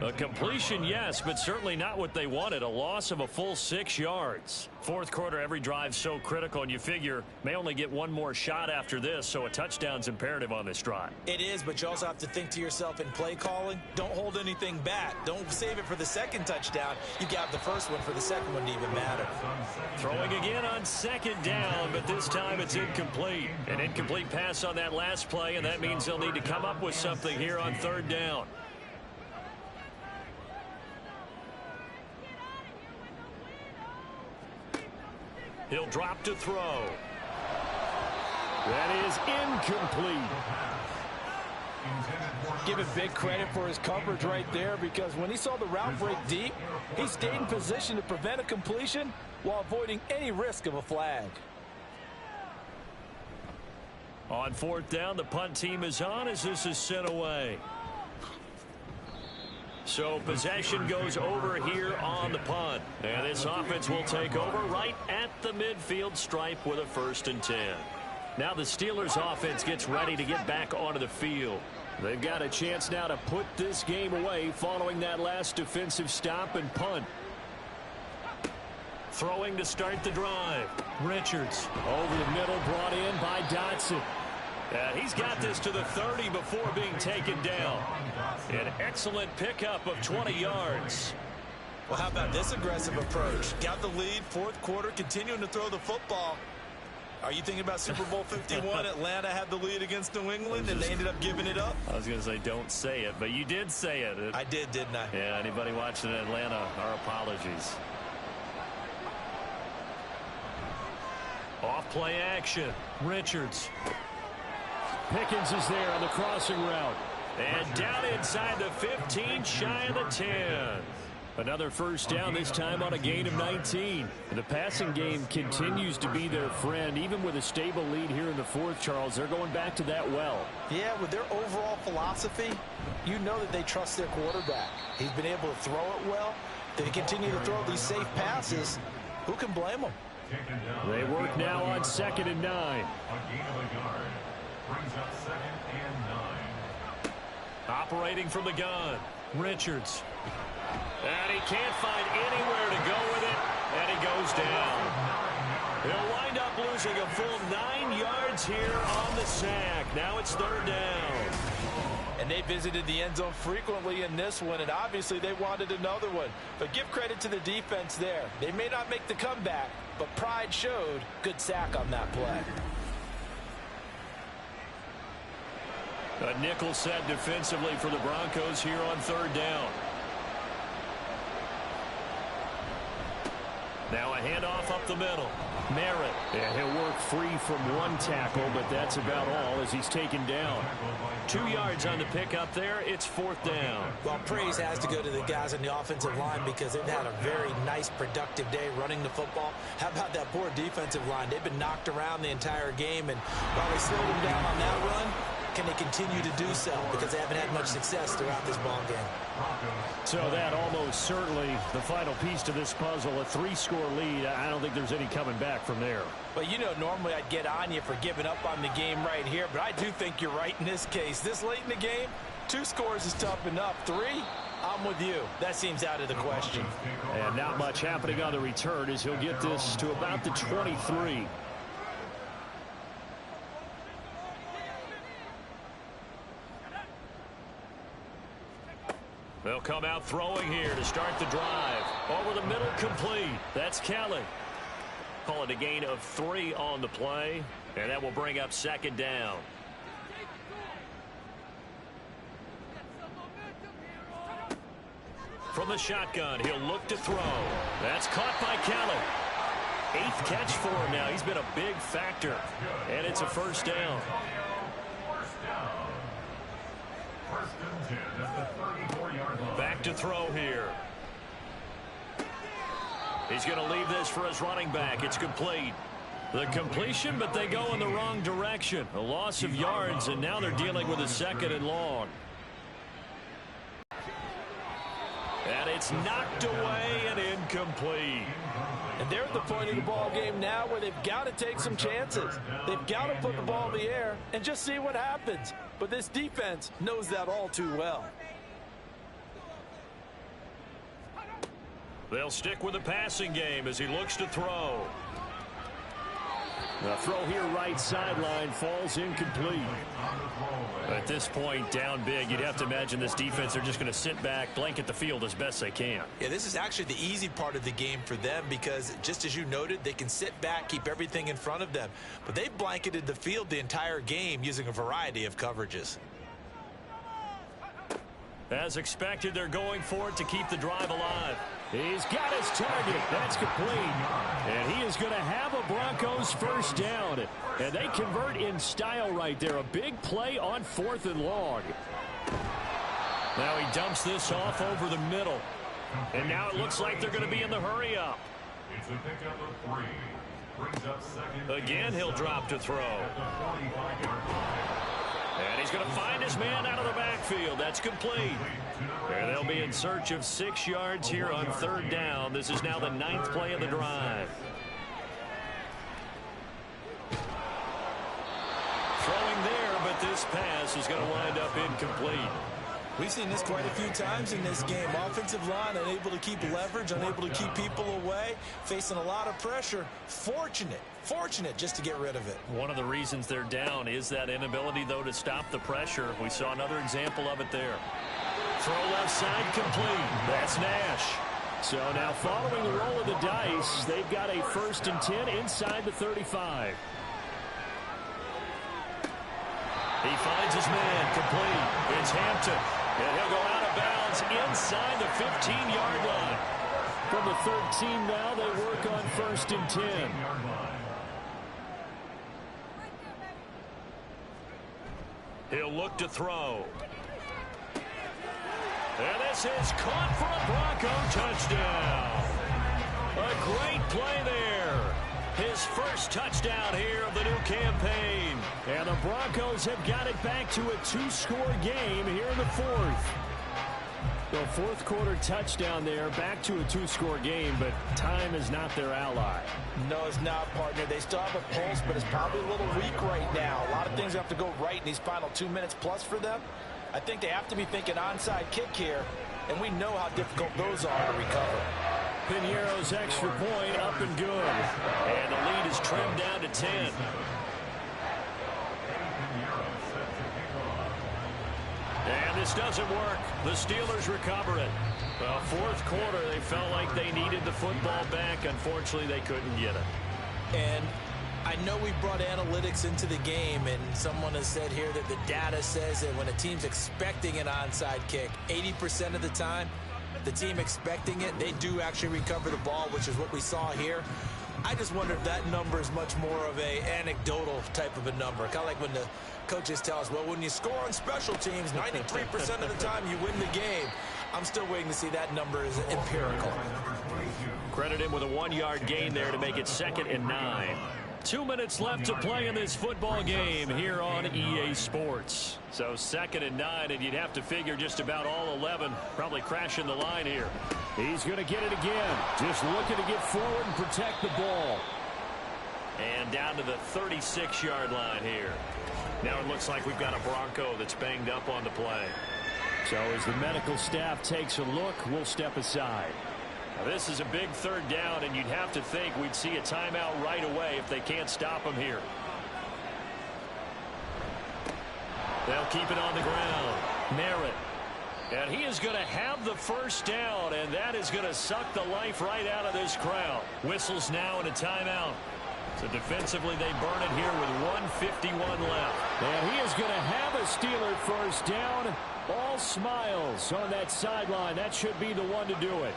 A completion, yes, but certainly not what they wanted. A loss of a full 6 yards. 4th quarter, every drive so critical, and you figure may only get one more shot after this, so a touchdown's imperative on this drive. It is, but you also have to think to yourself in play calling, don't hold anything back. Don't save it for the second touchdown. You got the first one for the second one to even matter. Throwing again on 2nd down, but this time it's incomplete. An incomplete pass on that last play, and that means they'll need to come up with something here on 3rd down. He'll drop to throw. That is incomplete. Give him big credit for his coverage right there because when he saw the route break deep, he stayed in position to prevent a completion while avoiding any risk of a flag. On 4th down, the punt team is on as this is sent away. So possession goes over here on the punt. And this offense will take over right at the midfield stripe with a 1st and 10. Now the Steelers offense gets ready to get back onto the field. They've got a chance now to put this game away following that last defensive stop and punt. Throwing to start the drive. Richards. Over the middle, brought in by Dotson. He's got this to the 30 before being taken down. An excellent pickup of 20 yards. Well, how about this aggressive approach? Got the lead, 4th quarter, continuing to throw the football. Are you thinking about Super Bowl 51? Atlanta had the lead against New England, and they ended up giving it up? I was going to say don't say it, but you did say it. I did, didn't I? Yeah, anybody watching in Atlanta, our apologies. Off play action. Richards. Pickens is there on the crossing route. And down inside the 15, shy of the 10. Another first down, this time on a gain of 19. The passing game continues to be their friend. Even with a stable lead here in the 4th, Charles, they're going back to that well. Yeah, with their overall philosophy, you know that they trust their quarterback. He's been able to throw it well. They continue to throw these safe passes. Who can blame them? They work now on 2nd and 9. A gain of a yard. Brings up 2nd and 9. Operating from the gun, Richards. And he can't find anywhere to go with it, and he goes down. He'll wind up losing a full 9 yards here on the sack. Now it's 3rd down. And they visited the end zone frequently in this one, and obviously they wanted another one. But give credit to the defense there. They may not make the comeback, but pride showed. Good sack on that play. A nickel set defensively for the Broncos here on 3rd down. Now a handoff up the middle. Merritt. And he'll work free from one tackle, but that's about all as he's taken down. 2 yards on the pickup there. It's 4th down. Well, praise has to go to the guys on the offensive line because they've had a very nice, productive day running the football. How about that poor defensive line? They've been knocked around the entire game, and while they slowed them down on that run, can they continue to do so? Because they haven't had much success throughout this ball game. So that almost certainly the final piece to this puzzle, a 3-score lead. I don't think there's any coming back from there. Well, you know, normally I'd get on you for giving up on the game right here, but I do think you're right in this case. This late in the game, 2 scores is tough enough. 3, I'm with you. That seems out of the question. And not much happening on the return as he'll get this to about the 23. They'll come out throwing here to start the drive. Over the middle, complete. That's Kelly. Call it a gain of 3 on the play, and that will bring up 2nd down. From the shotgun, he'll look to throw. That's caught by Kelly. 8th catch for him now. He's been a big factor, and it's a 1st down. Back to throw here. He's going to leave this for his running back. It's complete. The completion, but they go in the wrong direction. A loss of yards, and now they're dealing with a 2nd and long. And it's knocked away and incomplete. And they're at the point of the ball game now where they've got to take some chances. They've got to put the ball in the air and just see what happens. But this defense knows that all too well. They'll stick with the passing game as he looks to throw. The throw here right sideline falls incomplete. At this point, down big, you'd have to imagine this defense, they're just going to sit back, blanket the field as best they can. Yeah, this is actually the easy part of the game for them because, just as you noted, they can sit back, keep everything in front of them. But they've blanketed the field the entire game using a variety of coverages. As expected, they're going for it to keep the drive alive. He's got his target. That's complete. And he is going to have a Broncos 1st down. And they convert in style right there. A big play on 4th and long. Now he dumps this off over the middle. And now it looks like they're going to be in the hurry up. It's a pickup of 3. Brings up 2nd. Again, he'll drop to throw. And he's going to find his man out of the backfield. That's complete. And they'll be in search of 6 yards here on 3rd down. This is now the 9th play of the drive. Throwing there, but this pass is going to wind up incomplete. We've seen this quite a few times in this game. Offensive line unable to keep leverage, unable to keep people away, facing a lot of pressure. Fortunate just to get rid of it. One of the reasons they're down is that inability, though, to stop the pressure. We saw another example of it there. Throw left side complete. That's Nash. So now following the roll of the dice, they've got a 1st and 10 inside the 35. He finds his man complete. It's Hampton. And he'll go out of bounds inside the 15-yard line. From the 13 now, they work on 1st and 10. He'll look to throw. And this is caught for a Bronco touchdown. A great play there. His 1st touchdown here of the new campaign. And the Broncos have got it back to a 2-score game here in the 4th. Well, fourth quarter touchdown there, back to a two-score game, but time is not their ally. No, it's not, partner. They still have a pulse, but it's probably a little weak right now. A lot of things have to go right in these final 2 minutes plus for them. I think they have to be thinking onside kick here, and we know how difficult those are to recover. Piñeiro's extra point up and good. And the lead is trimmed down to 10. And this doesn't work. The Steelers recover it. Well, fourth quarter, they felt like they needed the football back. Unfortunately, they couldn't get it. And I know we brought analytics into the game, and someone has said here that the data says that when a team's expecting an onside kick, 80% of the time, the team expecting it, they do actually recover the ball, which is what we saw here. I just wonder if that number is much more of a anecdotal type of a number. Kind of like when the coaches tell us, well, when you score on special teams, 93% of the time you win the game. I'm still waiting to see that number is empirical. Credit him with a 1-yard gain there to make it 2nd and 9. 2 minutes left to play in this football game here on EA Sports. So 2nd and 9, and you'd have to figure just about all 11 probably crashing the line here. He's going to get it again. Just looking to get forward and protect the ball. And down to the 36-yard line here. Now it looks like we've got a Bronco that's banged up on the play. So as the medical staff takes a look, we'll step aside. Now this is a big 3rd down, and you'd have to think we'd see a timeout right away if they can't stop him here. They'll keep it on the ground. Merritt. And he is going to have the first down, and that is going to suck the life right out of this crowd. Whistles now and a timeout. So defensively, they burn it here with 1:51 left. And he is going to have a Steeler first down. All smiles on that sideline. That should be the one to do it.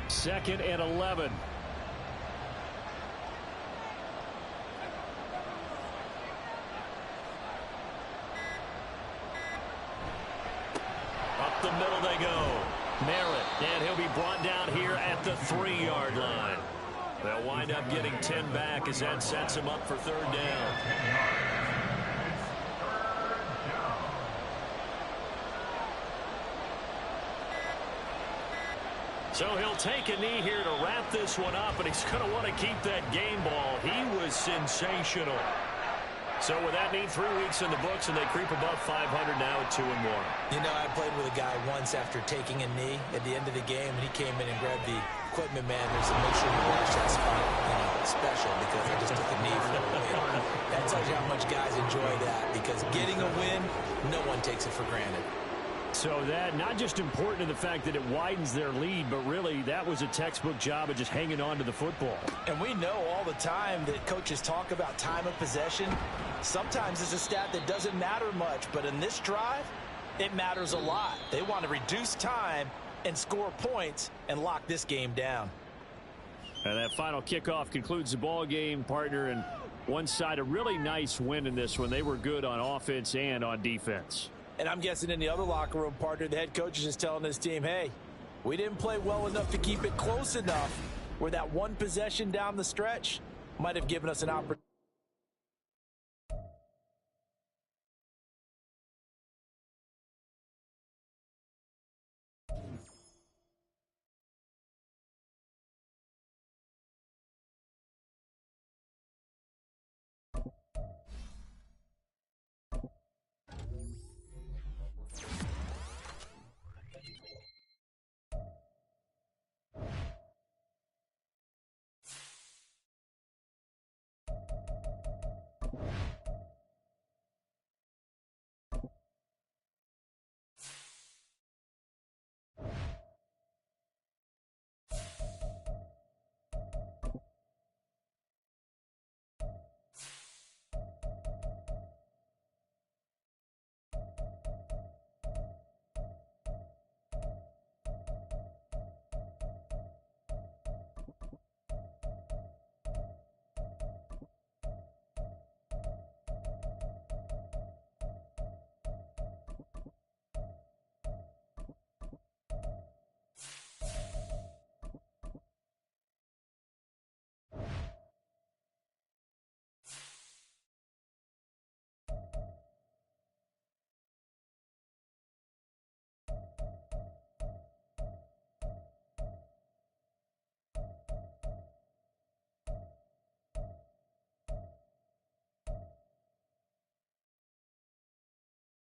Second and 11. Up the middle they go. Merritt, and he'll be brought down here at the 3-yard line. They'll wind up getting 10 back as that sets him up for 3rd down. So he'll take a knee here to wrap this one up, and he's going to want to keep that game ball. He was sensational. So with that knee, 3 weeks in the books, and they creep above 500 now at 2-1. You know, I played with a guy once after taking a knee at the end of the game, and he came in and grabbed the equipment man and said, make sure you watch that spot, special, because I just took a knee for a win. That tells you how much guys enjoy that, because getting a win, no one takes it for granted. So that not just important to the fact that it widens their lead, but really that was a textbook job of just hanging on to the football. And we know all the time that coaches talk about time of possession. Sometimes it's a stat that doesn't matter much, but in this drive, it matters a lot. They want to reduce time and score points and lock this game down. And that final kickoff concludes the ball game, partner, and one side a really nice win in this one. They were good on offense and on defense. And I'm guessing in the other locker room, partner, the head coach is just telling this team, hey, we didn't play well enough to keep it close enough where that one possession down the stretch might have given us an opportunity.